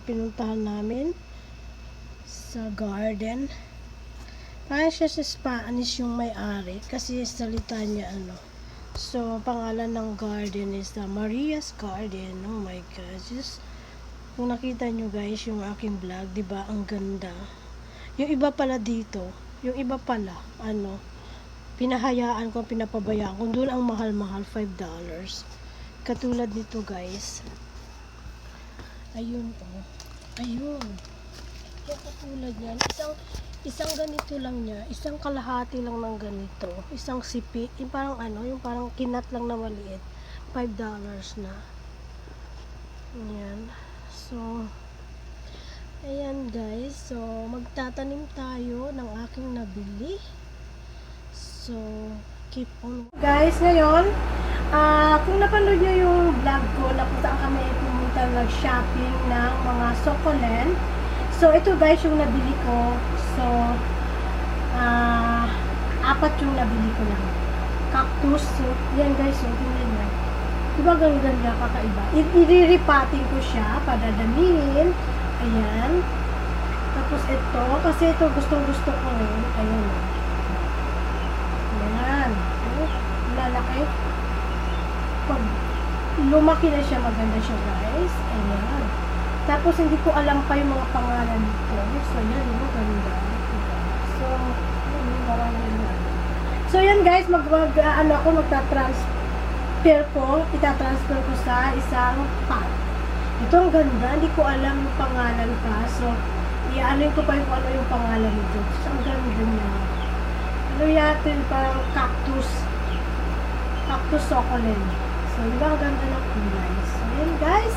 pinuntahan namin sa garden. Kaya siya sa Spanish yung may-ari kasi salita niya So, pangalan ng garden is Maria's Garden. Oh my God. Just, kung nakita nyo guys yung aking vlog, diba? Ang ganda. Yung iba pala dito, yung iba pala, pinahayaan ko, pinapabayaan ko. Doon ang mahal-mahal, $5. Katulad nito guys. Ayun oh. Ayun. Yung katulad yan. Isang ganito lang niya. Isang kalahati lang ng ganito. Isang sipi. Yung parang yung parang kinat lang na maliit. $5 na. Ayan. So, ayan guys. So, magtatanim tayo ng aking nabili. So, keep on. Guys, ngayon, kung napanood nyo yung vlog ko na kung saan kami pumunta nag-shopping ng mga succulent. So, ito guys yung nabili ko. So, 4 yung nabili ko lang. Cactus. So, yan guys. So, tingnan nyo. Diba ganda kakaiba? I-repotting ko siya. Padadamihin. Ayan. Tapos ito. Kasi ito gustong-gusto ko rin. Ayan. Ayan. Lalaki. Pag lumaki na siya, maganda siya guys. Ayan. Tapos, hindi ko alam pa yung mga pangalan nito. So, yan, ganda. So, yan guys, magtatransfer ko. Itatransfer ko sa isang pot. Ito, ang ganda. Hindi ko alam yung pangalan pa. So, i-alin ko pa yung yung pangalan nito. So, ang ganda niya. Yatin, parang cactus. Cactus succulent. So, diba, ang ganda ng kulay. So, yan guys.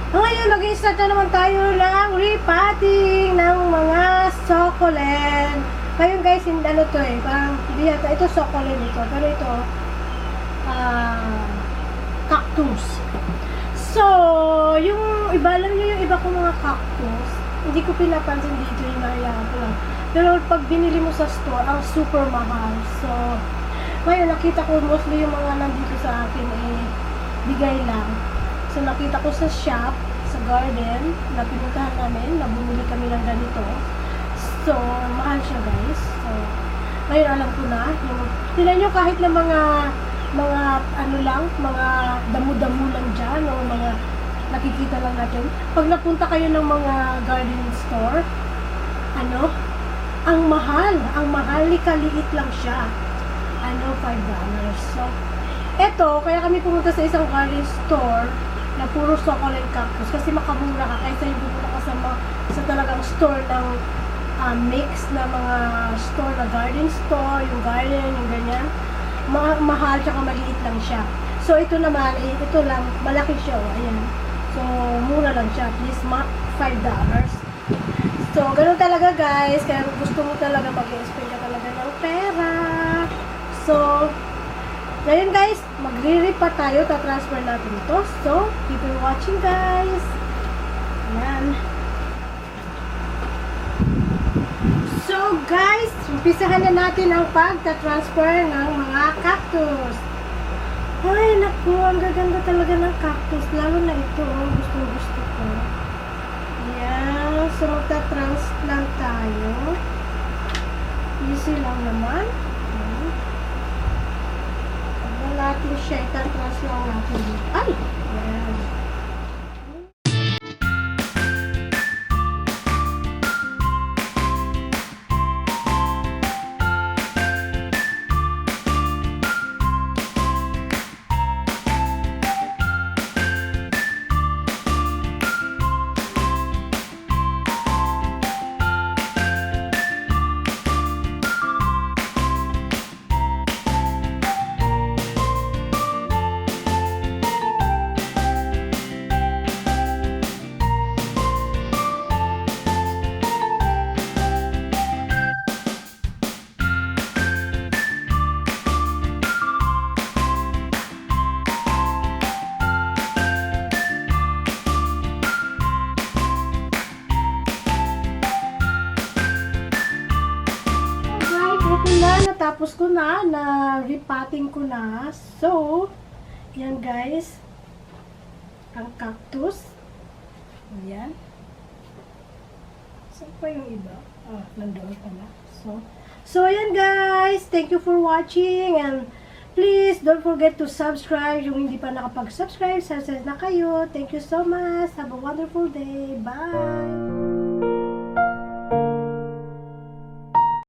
Ngayon, mag-i-start na naman tayo ng repotting ng mga succulent. Ngayon guys, to parang hindi yata, ito succulent ito, pero ito, cactus. So, yung iba, alam nyo yung iba kong mga cactus, hindi ko pinapansin dito, yung nahayaan ko lang. Pero pag binili mo sa store, ang super mahal. So, ngayon, nakita ko mostly yung mga nandito sa akin, bigay lang. So, nakita ko sa shop, sa garden, na pinuntahan namin, na bumili kami ng ganito. So, mahal siya guys. So, ngayon alam ko na. Tignan nyo kahit na mga damo-damo lang dyan, o mga nakikita lang natin. Pag napunta kayo ng mga garden store, ang mahal, kaliit lang siya. $5. So, eto, kaya kami pumunta sa isang garden store, na puro succulent cactus kasi makamura ka kaysa yung pupunta ka sa talagang store ng mix na mga store na garden store, yung garden, yung ganyan. Mahal tsaka maliit lang siya. So ito naman, ito lang, malaki siya, ayan. So mura lang siya, at least $5. So ganun talaga guys, kaya gusto mo talaga mag-spend ka talaga ng pera. So ngayon guys, magre-repot tayo, ta-transfer natin ito. So, keep on watching guys. Ayan. So guys, umpisahan na natin ang pag-transfer ng mga cactus. Ay, naku, ang gaganda talaga ng cactus. Lalo na ito, gusto ko. Ayan. So, magta-transplant tayo. Easy lang naman. Natin siya, itatras lang natin dito. Ay! Ayan. Natapos ko na repotting ko na. So, yan guys, ang cactus. Ayan. Saan pa yung iba? Ah, nandoon pala. So ayan guys. Thank you for watching. And please, don't forget to subscribe. Yung hindi pa nakapag-subscribe, subscribe na kayo. Thank you so much. Have a wonderful day. Bye!